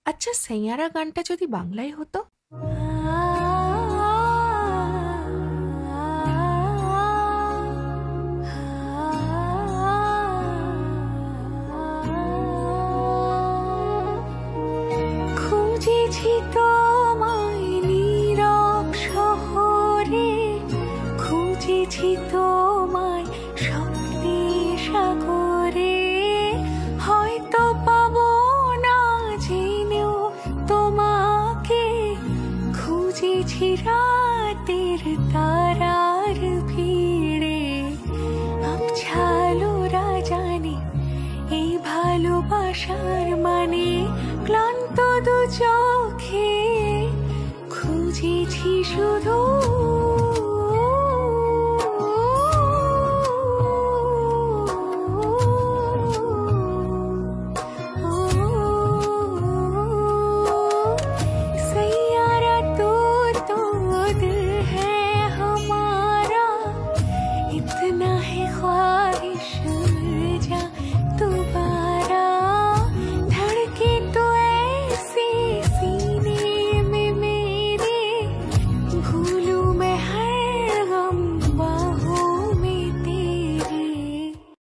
আচ্ছা, সেইয়ারা গানটা যদি বাংলায় হতো? খুঁজেছি তোমায় নীরব শহরে, খুঁজেছি তোমায় স্বপ্নে সাগরে, হয়তো পাবো না জেনেও তোমাকে, খুঁজেছি রাতের তারার ভিড়ে। আবছালোরা জানে এই ভালোবাসার মানে, ক্লান্ত দু চোখে খুঁজেছি শুধু